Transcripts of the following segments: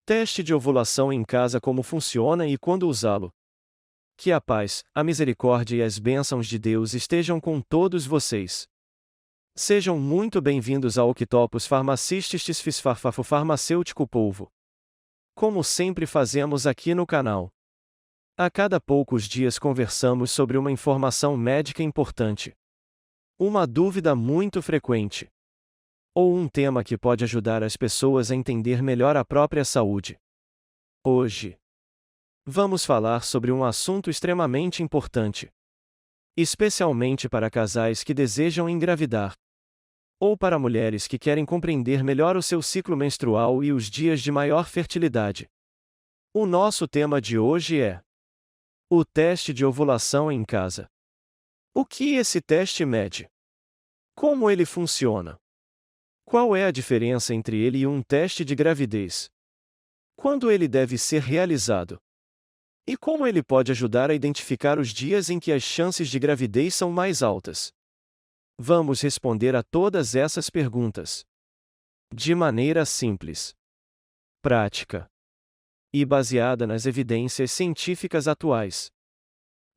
Teste de ovulação em casa: como funciona e quando usá-lo. Que a paz, a misericórdia e as bênçãos de Deus estejam com todos vocês. Sejam muito bem-vindos ao Octopus Pharmacists Fisfarfafo Farmacêutico Polvo. Como sempre fazemos aqui no canal. A cada poucos dias conversamos sobre uma informação médica importante. Uma dúvida muito frequente. Ou um tema que pode ajudar as pessoas a entender melhor a própria saúde. Hoje, vamos falar sobre um assunto extremamente importante. Especialmente para casais que desejam engravidar. Ou para mulheres que querem compreender melhor o seu ciclo menstrual e os dias de maior fertilidade. O nosso tema de hoje é o teste de ovulação em casa. O que esse teste mede? Como ele funciona? Qual é a diferença entre ele e um teste de gravidez? Quando ele deve ser realizado? E como ele pode ajudar a identificar os dias em que as chances de gravidez são mais altas? Vamos responder a todas essas perguntas de maneira simples, prática e baseada nas evidências científicas atuais.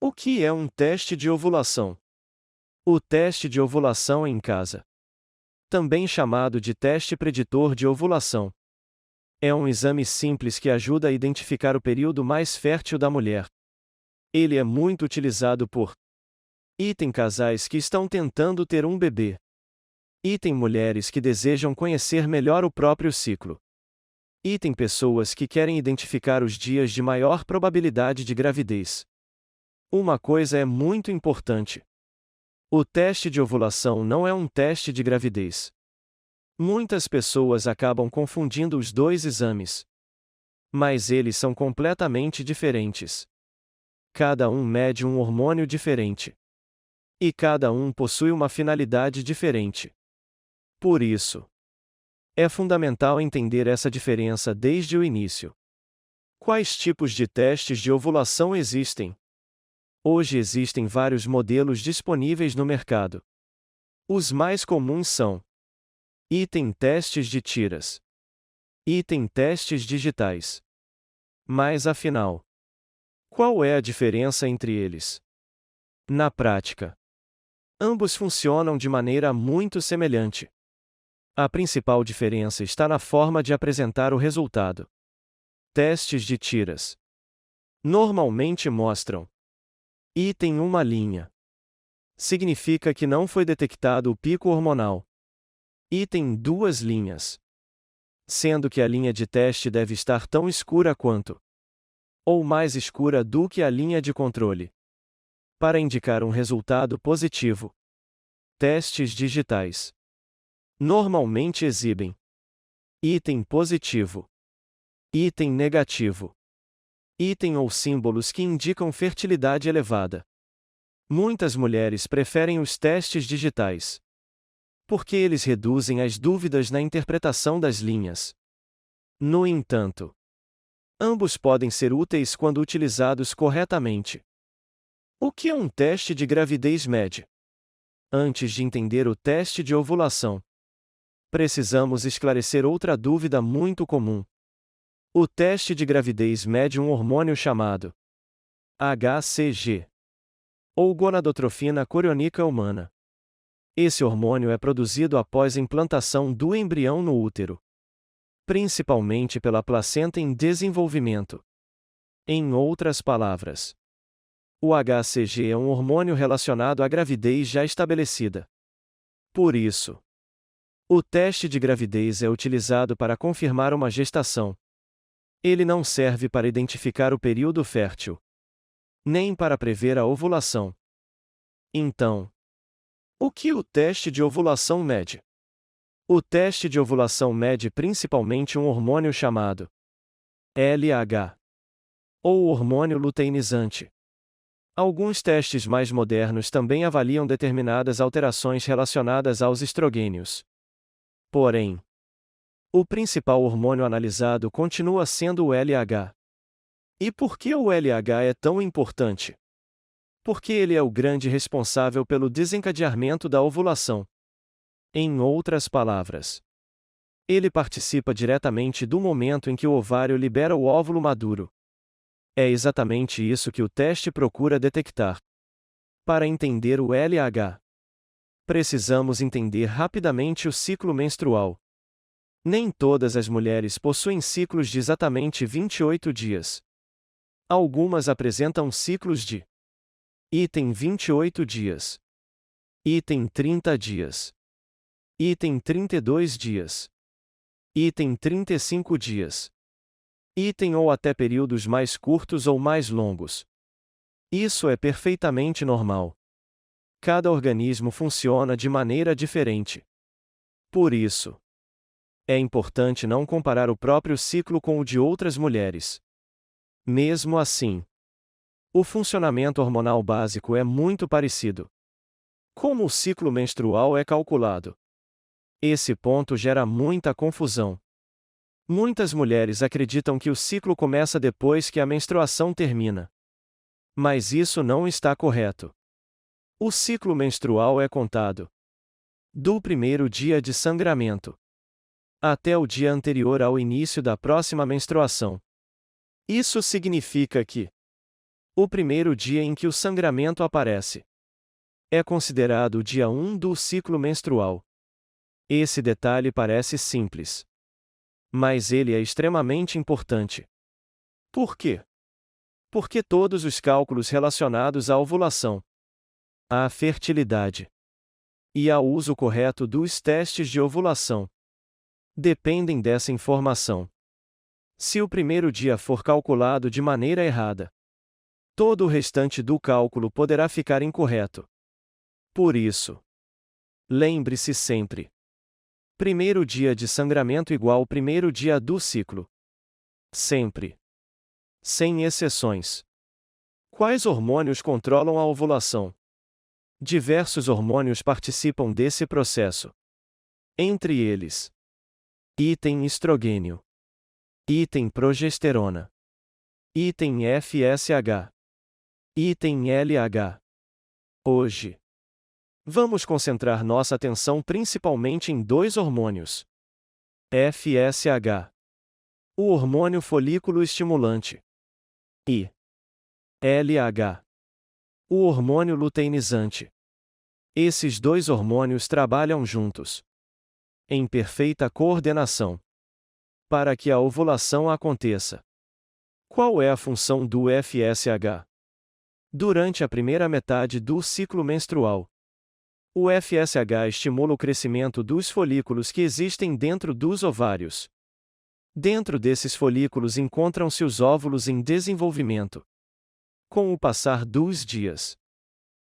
O que é um teste de ovulação? O teste de ovulação em casa, também chamado de teste preditor de ovulação, é um exame simples que ajuda a identificar o período mais fértil da mulher. Ele é muito utilizado por casais que estão tentando ter um bebê. Mulheres que desejam conhecer melhor o próprio ciclo. Pessoas que querem identificar os dias de maior probabilidade de gravidez. Uma coisa é muito importante. O teste de ovulação não é um teste de gravidez. Muitas pessoas acabam confundindo os dois exames. Mas eles são completamente diferentes. Cada um mede um hormônio diferente. E cada um possui uma finalidade diferente. Por isso, é fundamental entender essa diferença desde o início. Quais tipos de testes de ovulação existem? Hoje existem vários modelos disponíveis no mercado. Os mais comuns são testes de tiras. Testes digitais. Mas afinal, qual é a diferença entre eles? Na prática, ambos funcionam de maneira muito semelhante. A principal diferença está na forma de apresentar o resultado. Testes de tiras normalmente mostram uma linha. Significa que não foi detectado o pico hormonal. Duas linhas. Sendo que a linha de teste deve estar tão escura quanto ou mais escura do que a linha de controle, para indicar um resultado positivo. Testes digitais normalmente exibem positivo, negativo, ou símbolos que indicam fertilidade elevada. Muitas mulheres preferem os testes digitais, porque eles reduzem as dúvidas na interpretação das linhas. No entanto, ambos podem ser úteis quando utilizados corretamente. O que um teste de gravidez mede? Antes de entender o teste de ovulação, precisamos esclarecer outra dúvida muito comum. O teste de gravidez mede um hormônio chamado HCG, ou gonadotrofina coriônica humana. Esse hormônio é produzido após a implantação do embrião no útero, principalmente pela placenta em desenvolvimento. Em outras palavras, o HCG é um hormônio relacionado à gravidez já estabelecida. Por isso, o teste de gravidez é utilizado para confirmar uma gestação. Ele não serve para identificar o período fértil, nem para prever a ovulação. Então, o que o teste de ovulação mede? O teste de ovulação mede principalmente um hormônio chamado LH, ou hormônio luteinizante. Alguns testes mais modernos também avaliam determinadas alterações relacionadas aos estrogênios. Porém, o principal hormônio analisado continua sendo o LH. E por que o LH é tão importante? Porque ele é o grande responsável pelo desencadeamento da ovulação. Em outras palavras, Ele participa diretamente do momento em que o ovário libera o óvulo maduro. É exatamente isso que o teste procura detectar. Para entender o LH, precisamos entender rapidamente o ciclo menstrual. Nem todas as mulheres possuem ciclos de exatamente 28 dias. Algumas apresentam ciclos de item 28 dias, item 30 dias, item 32 dias, item 35 dias, item ou até períodos mais curtos ou mais longos. Isso é perfeitamente normal. Cada organismo funciona de maneira diferente. Por isso, é importante não comparar o próprio ciclo com o de outras mulheres. Mesmo assim, o funcionamento hormonal básico é muito parecido. Como o ciclo menstrual é calculado? Esse ponto gera muita confusão. Muitas mulheres acreditam que o ciclo começa depois que a menstruação termina. Mas isso não está correto. O ciclo menstrual é contado do primeiro dia de sangramento até o dia anterior ao início da próxima menstruação. Isso significa que o primeiro dia em que o sangramento aparece é considerado o dia 1 do ciclo menstrual. Esse detalhe parece simples, mas ele é extremamente importante. Por quê? Porque todos os cálculos relacionados à ovulação, à fertilidade e ao uso correto dos testes de ovulação dependem dessa informação. Se o primeiro dia for calculado de maneira errada, todo o restante do cálculo poderá ficar incorreto. Por isso, lembre-se sempre: primeiro dia de sangramento igual primeiro dia do ciclo. Sempre. Sem exceções. Quais hormônios controlam a ovulação? Diversos hormônios participam desse processo. Entre eles, item estrogênio, item progesterona, item FSH, item LH. Hoje, vamos concentrar nossa atenção principalmente em dois hormônios. FSH, o hormônio folículo estimulante, e LH, o hormônio luteinizante. Esses dois hormônios trabalham juntos, em perfeita coordenação, para que a ovulação aconteça. Qual é a função do FSH? Durante a primeira metade do ciclo menstrual, o FSH estimula o crescimento dos folículos que existem dentro dos ovários. Dentro desses folículos encontram-se os óvulos em desenvolvimento. Com o passar dos dias,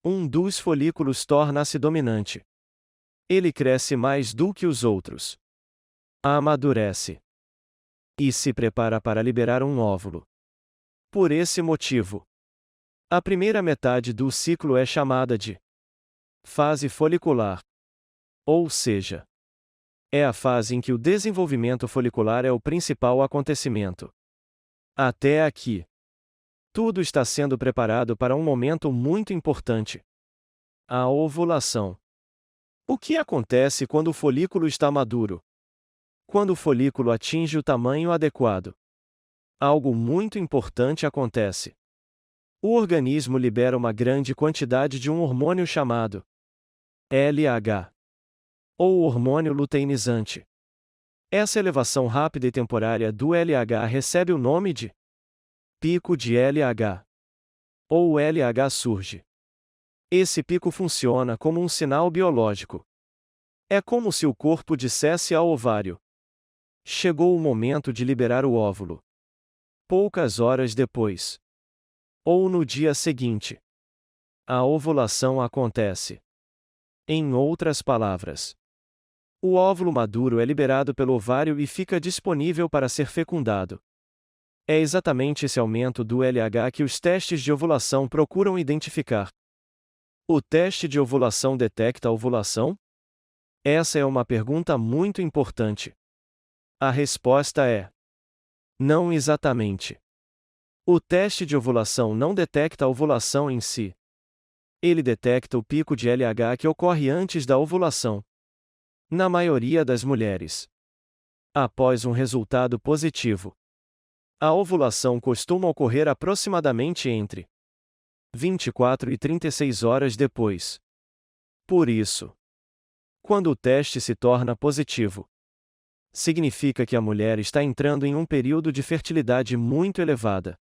um dos folículos torna-se dominante. Ele cresce mais do que os outros. Amadurece. E se prepara para liberar um óvulo. Por esse motivo, a primeira metade do ciclo é chamada de fase folicular. Ou seja, é a fase em que o desenvolvimento folicular é o principal acontecimento. Até aqui, tudo está sendo preparado para um momento muito importante: a ovulação. O que acontece quando o folículo está maduro? Quando o folículo atinge o tamanho adequado, algo muito importante acontece. O organismo libera uma grande quantidade de um hormônio chamado LH, ou hormônio luteinizante. Essa elevação rápida e temporária do LH recebe o nome de pico de LH, ou o LH surge. Esse pico funciona como um sinal biológico. É como se o corpo dissesse ao ovário: chegou o momento de liberar o óvulo. Poucas horas depois, ou no dia seguinte, a ovulação acontece. Em outras palavras, o óvulo maduro é liberado pelo ovário e fica disponível para ser fecundado. É exatamente esse aumento do LH que os testes de ovulação procuram identificar. O teste de ovulação detecta a ovulação? Essa é uma pergunta muito importante. A resposta é: não exatamente. O teste de ovulação não detecta a ovulação em si. Ele detecta o pico de LH que ocorre antes da ovulação. Na maioria das mulheres, Após um resultado positivo, a ovulação costuma ocorrer aproximadamente entre 24 e 36 horas depois. Por isso, quando o teste se torna positivo, significa que a mulher está entrando em um período de fertilidade muito elevada.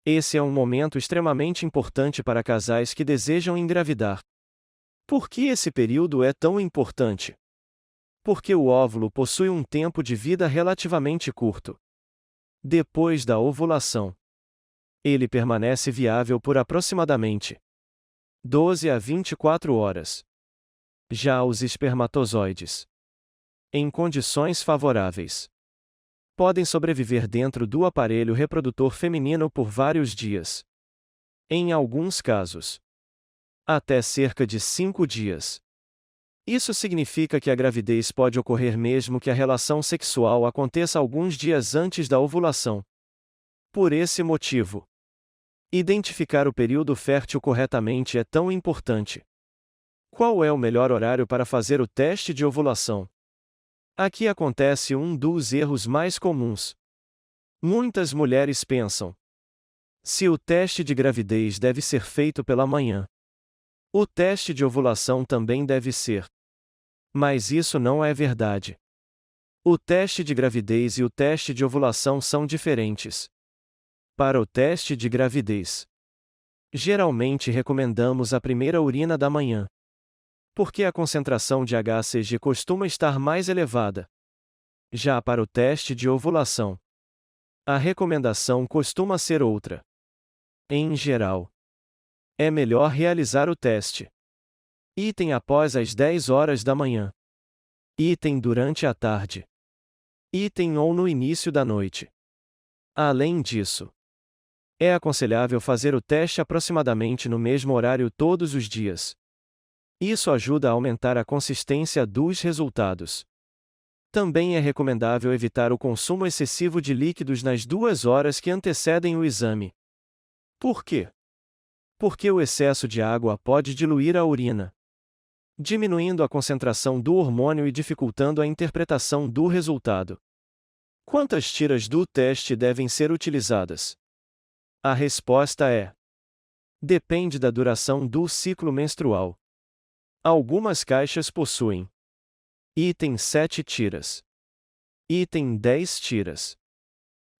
Esse é um momento extremamente importante para casais que desejam engravidar. Por que esse período é tão importante? Porque o óvulo possui um tempo de vida relativamente curto. Depois da ovulação, ele permanece viável por aproximadamente 12 a 24 horas. Já os espermatozoides, em condições favoráveis, podem sobreviver dentro do aparelho reprodutor feminino por vários dias. Em alguns casos, até cerca de 5 dias. Isso significa que a gravidez pode ocorrer mesmo que a relação sexual aconteça alguns dias antes da ovulação. Por esse motivo, identificar o período fértil corretamente é tão importante. Qual é o melhor horário para fazer o teste de ovulação? Aqui acontece um dos erros mais comuns. Muitas mulheres pensam: se o teste de gravidez deve ser feito pela manhã, o teste de ovulação também deve ser. Mas isso não é verdade. O teste de gravidez e o teste de ovulação são diferentes. Para o teste de gravidez, geralmente recomendamos a primeira urina da manhã, porque a concentração de HCG costuma estar mais elevada. Já para o teste de ovulação, a recomendação costuma ser outra. Em geral, é melhor realizar o teste. Item após as 10 horas da manhã. Item durante a tarde. Item ou no início da noite. Além disso, é aconselhável fazer o teste aproximadamente no mesmo horário todos os dias. Isso ajuda a aumentar a consistência dos resultados. Também é recomendável evitar o consumo excessivo de líquidos nas 2 horas que antecedem o exame. Por quê? Porque o excesso de água pode diluir a urina, diminuindo a concentração do hormônio e dificultando a interpretação do resultado. Quantas tiras do teste devem ser utilizadas? A resposta é: depende da duração do ciclo menstrual. Algumas caixas possuem item 7 tiras, item 10 tiras,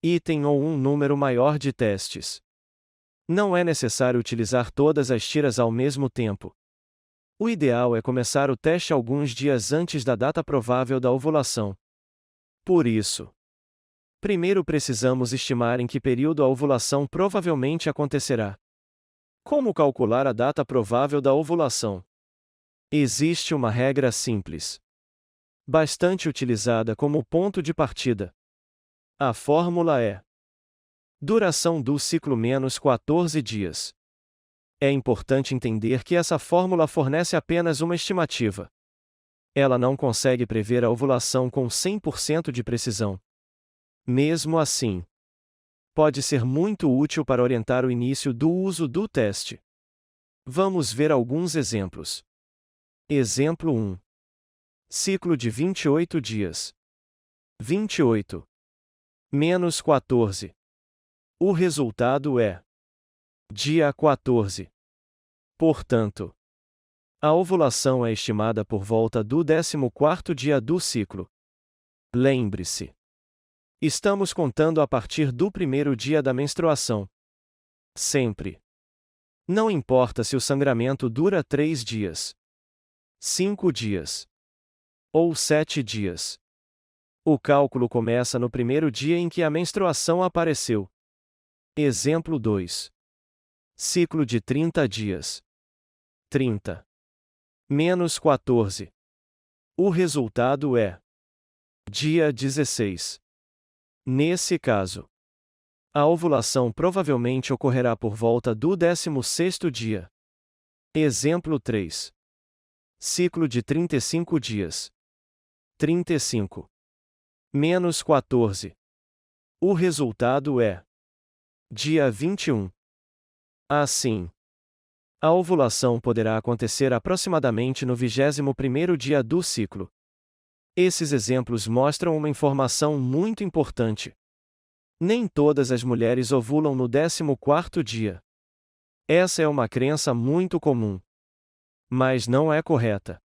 item ou um número maior de testes. Não é necessário utilizar todas as tiras ao mesmo tempo. O ideal é começar o teste alguns dias antes da data provável da ovulação. Por isso, primeiro precisamos estimar em que período a ovulação provavelmente acontecerá. Como calcular a data provável da ovulação? Existe uma regra simples, bastante utilizada como ponto de partida. A fórmula é: duração do ciclo menos 14 dias. É importante entender que essa fórmula fornece apenas uma estimativa. Ela não consegue prever a ovulação com 100% de precisão. Mesmo assim, pode ser muito útil para orientar o início do uso do teste. Vamos ver alguns exemplos. Exemplo 1. Ciclo de 28 dias. 28 menos 14. O resultado é dia 14. Portanto, a ovulação é estimada por volta do 14º dia do ciclo. Lembre-se, estamos contando a partir do primeiro dia da menstruação. Sempre. Não importa se o sangramento dura 3 dias, 5 dias ou 7 dias. O cálculo começa no primeiro dia em que a menstruação apareceu. Exemplo 2. Ciclo de 30 dias. 30 menos 14. O resultado é dia 16. Nesse caso, a ovulação provavelmente ocorrerá por volta do 16º dia. Exemplo 3. Ciclo de 35 dias. 35 menos 14. O resultado é dia 21. Assim, a ovulação poderá acontecer aproximadamente no 21º dia do ciclo. Esses exemplos mostram uma informação muito importante. Nem todas as mulheres ovulam no 14º dia. Essa é uma crença muito comum. Mas não é correta.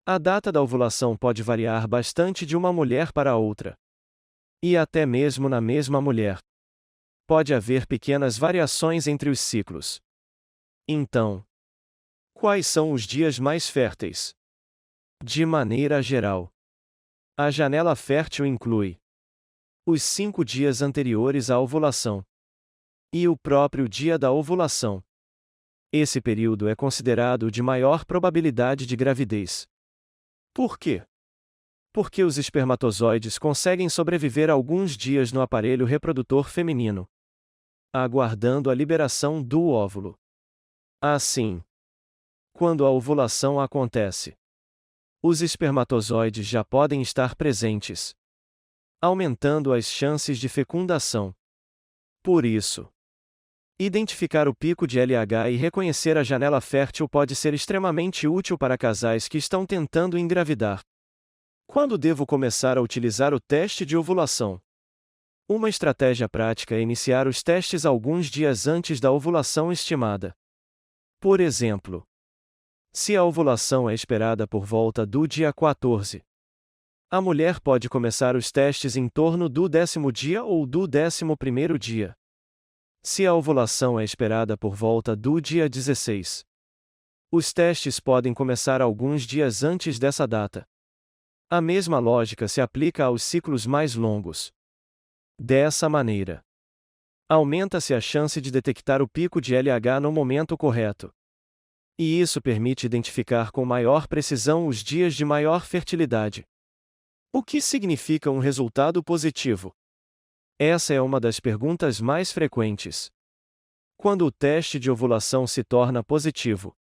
A data da ovulação pode variar bastante de uma mulher para outra. E até mesmo na mesma mulher. Pode haver pequenas variações entre os ciclos. Então, quais são os dias mais férteis? De maneira geral, a janela fértil inclui os 5 dias anteriores à ovulação e o próprio dia da ovulação. Esse período é considerado o de maior probabilidade de gravidez. Por quê? Porque os espermatozoides conseguem sobreviver alguns dias no aparelho reprodutor feminino, aguardando a liberação do óvulo. Assim, quando a ovulação acontece, os espermatozoides já podem estar presentes, aumentando as chances de fecundação. Por isso, identificar o pico de LH e reconhecer a janela fértil pode ser extremamente útil para casais que estão tentando engravidar. Quando devo começar a utilizar o teste de ovulação? Uma estratégia prática é iniciar os testes alguns dias antes da ovulação estimada. Por exemplo, se a ovulação é esperada por volta do dia 14, a mulher pode começar os testes em torno do 10º dia ou do 11º dia. Se a ovulação é esperada por volta do dia 16, os testes podem começar alguns dias antes dessa data. A mesma lógica se aplica aos ciclos mais longos. Dessa maneira, aumenta-se a chance de detectar o pico de LH no momento correto. E isso permite identificar com maior precisão os dias de maior fertilidade. O que significa um resultado positivo? Essa é uma das perguntas mais frequentes. Quando o teste de ovulação se torna positivo,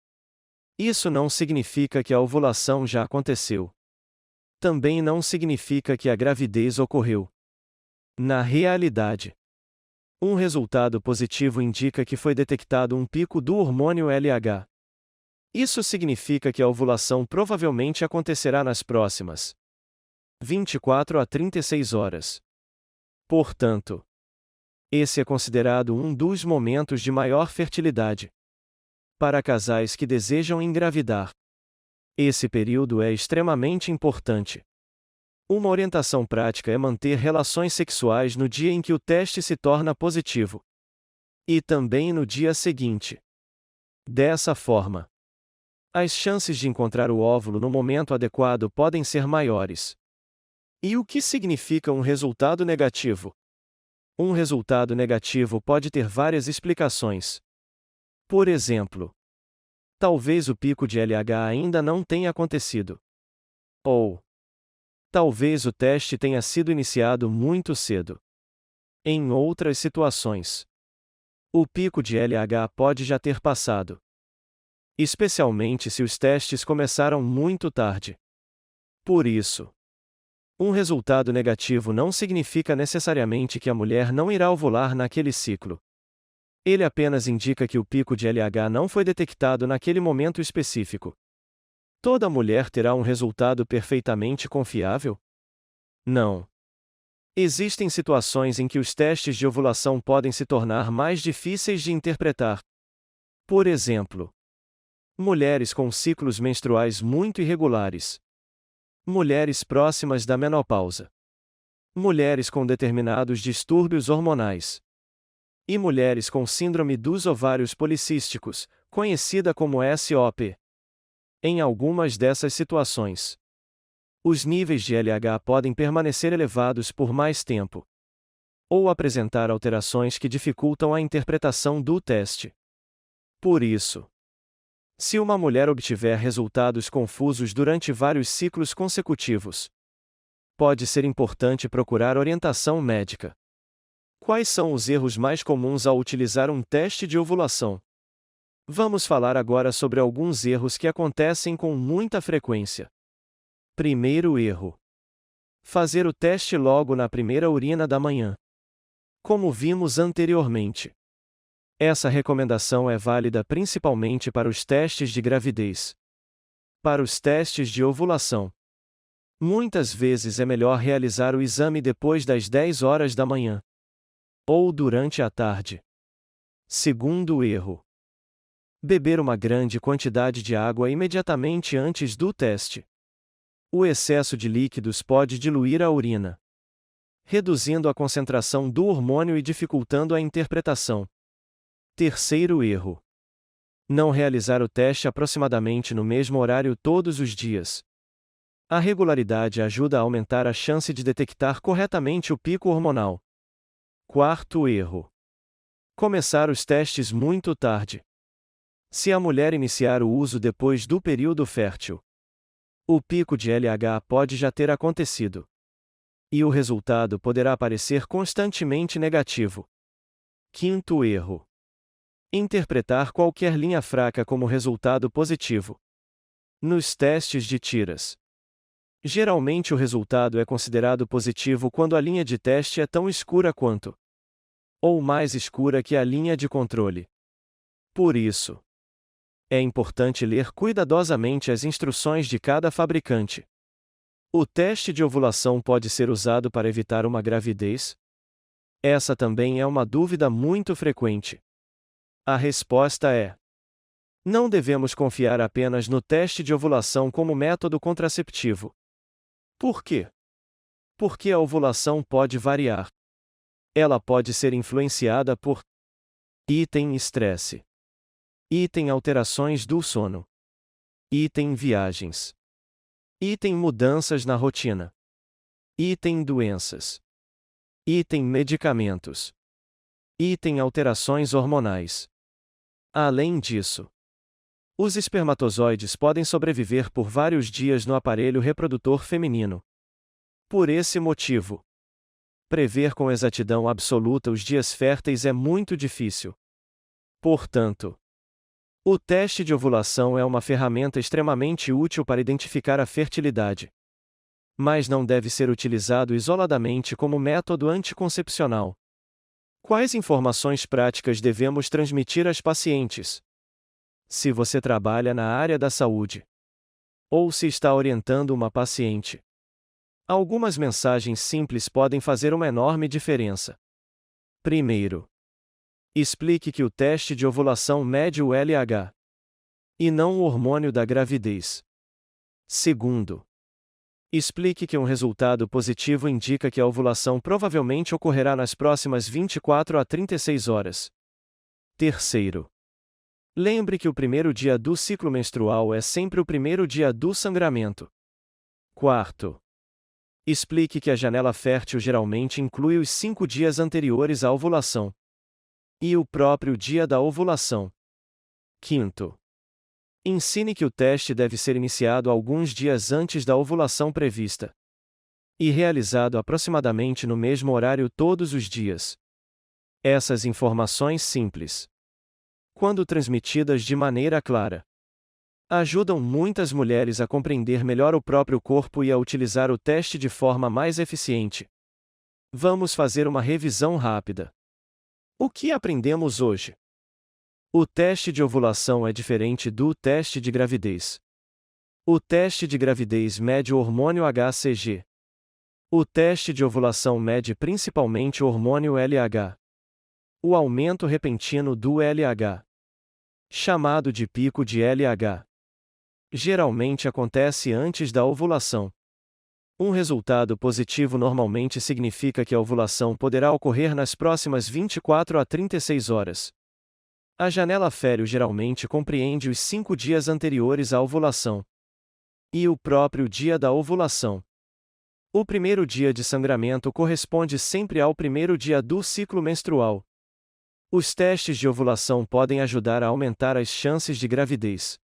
isso não significa que a ovulação já aconteceu. Também não significa que a gravidez ocorreu. Na realidade, um resultado positivo indica que foi detectado um pico do hormônio LH. Isso significa que a ovulação provavelmente acontecerá nas próximas 24 a 36 horas. Portanto, esse é considerado um dos momentos de maior fertilidade para casais que desejam engravidar. Esse período é extremamente importante. Uma orientação prática é manter relações sexuais no dia em que o teste se torna positivo. E também no dia seguinte. Dessa forma, as chances de encontrar o óvulo no momento adequado podem ser maiores. E o que significa um resultado negativo? Um resultado negativo pode ter várias explicações. Por exemplo, talvez o pico de LH ainda não tenha acontecido. Ou, talvez o teste tenha sido iniciado muito cedo. Em outras situações, o pico de LH pode já ter passado. Especialmente se os testes começaram muito tarde. Por isso, um resultado negativo não significa necessariamente que a mulher não irá ovular naquele ciclo. Ele apenas indica que o pico de LH não foi detectado naquele momento específico. Toda mulher terá um resultado perfeitamente confiável? Não. Existem situações em que os testes de ovulação podem se tornar mais difíceis de interpretar. Por exemplo, mulheres com ciclos menstruais muito irregulares. Mulheres próximas da menopausa. Mulheres com determinados distúrbios hormonais. E mulheres com síndrome dos ovários policísticos, conhecida como SOP. Em algumas dessas situações, os níveis de LH podem permanecer elevados por mais tempo, ou apresentar alterações que dificultam a interpretação do teste. Por isso, se uma mulher obtiver resultados confusos durante vários ciclos consecutivos, pode ser importante procurar orientação médica. Quais são os erros mais comuns ao utilizar um teste de ovulação? Vamos falar agora sobre alguns erros que acontecem com muita frequência. Primeiro erro: fazer o teste logo na primeira urina da manhã. Como vimos anteriormente, essa recomendação é válida principalmente para os testes de gravidez. Para os testes de ovulação, Muitas vezes é melhor realizar o exame depois das 10 horas da manhã. Ou durante a tarde. Segundo erro. Beber uma grande quantidade de água imediatamente antes do teste. O excesso de líquidos pode diluir a urina, reduzindo a concentração do hormônio e dificultando a interpretação. Terceiro erro. Não realizar o teste aproximadamente no mesmo horário todos os dias. A regularidade ajuda a aumentar a chance de detectar corretamente o pico hormonal. Quarto erro. Começar os testes muito tarde. Se a mulher iniciar o uso depois do período fértil, o pico de LH pode já ter acontecido. E o resultado poderá parecer constantemente negativo. Quinto erro. Interpretar qualquer linha fraca como resultado positivo. Nos testes de tiras, geralmente o resultado é considerado positivo quando a linha de teste é tão escura quanto, ou mais escura que a linha de controle. Por isso, é importante ler cuidadosamente as instruções de cada fabricante. O teste de ovulação pode ser usado para evitar uma gravidez? Essa também é uma dúvida muito frequente. A resposta é: não devemos confiar apenas no teste de ovulação como método contraceptivo. Por quê? Porque a ovulação pode variar. Ela pode ser influenciada por item estresse, item alterações do sono, item viagens, item mudanças na rotina, item doenças, item medicamentos, item alterações hormonais. Além disso, os espermatozoides podem sobreviver por vários dias no aparelho reprodutor feminino. Por esse motivo, prever com exatidão absoluta os dias férteis é muito difícil. Portanto, o teste de ovulação é uma ferramenta extremamente útil para identificar a fertilidade, mas não deve ser utilizado isoladamente como método anticoncepcional. Quais informações práticas devemos transmitir às pacientes? Se você trabalha na área da saúde, ou se está orientando uma paciente, algumas mensagens simples podem fazer uma enorme diferença. Primeiro, explique que o teste de ovulação mede o LH, e não o hormônio da gravidez. Segundo, explique que um resultado positivo indica que a ovulação provavelmente ocorrerá nas próximas 24 a 36 horas. Terceiro, lembre que o primeiro dia do ciclo menstrual é sempre o primeiro dia do sangramento. Quarto, explique que a janela fértil geralmente inclui os 5 dias anteriores à ovulação e o próprio dia da ovulação. Quinto, ensine que o teste deve ser iniciado alguns dias antes da ovulação prevista e realizado aproximadamente no mesmo horário todos os dias. Essas informações simples, quando transmitidas de maneira clara, ajudam muitas mulheres a compreender melhor o próprio corpo e a utilizar o teste de forma mais eficiente. Vamos fazer uma revisão rápida. O que aprendemos hoje? O teste de ovulação é diferente do teste de gravidez. O teste de gravidez mede o hormônio HCG. O teste de ovulação mede principalmente o hormônio LH. O aumento repentino do LH, chamado de pico de LH, geralmente acontece antes da ovulação. Um resultado positivo normalmente significa que a ovulação poderá ocorrer nas próximas 24 a 36 horas. A janela fértil geralmente compreende os 5 dias anteriores à ovulação e o próprio dia da ovulação. O primeiro dia de sangramento corresponde sempre ao primeiro dia do ciclo menstrual. Os testes de ovulação podem ajudar a aumentar as chances de gravidez,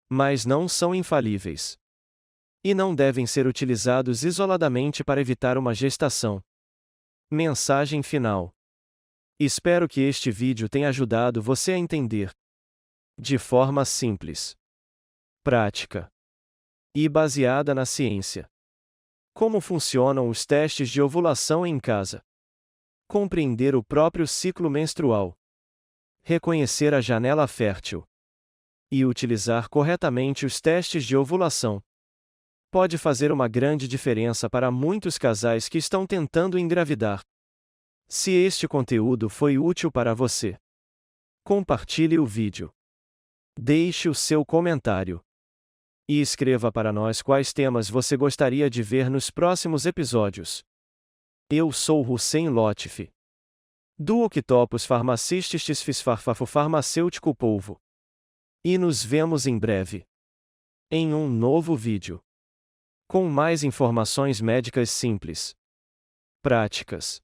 mas não são infalíveis e não devem ser utilizados isoladamente para evitar uma gestação. Mensagem final. Espero que este vídeo tenha ajudado você a entender, de forma simples, prática e baseada na ciência, como funcionam os testes de ovulação em casa. Compreender o próprio ciclo menstrual, reconhecer a janela fértil e utilizar corretamente os testes de ovulação. pode fazer uma grande diferença para muitos casais que estão tentando engravidar. Se este conteúdo foi útil para você, compartilhe o vídeo. Deixe o seu comentário. E escreva para nós quais temas você gostaria de ver nos próximos episódios. Eu sou Hussein Lotif, do Octopus Pharmacistes Fisfarfafo Farmacêutico Polvo. E nos vemos em breve em um novo vídeo com mais informações médicas simples, práticas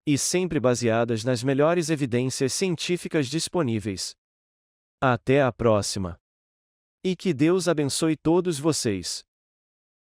e sempre baseadas nas melhores evidências científicas disponíveis. Até a próxima! E que Deus abençoe todos vocês.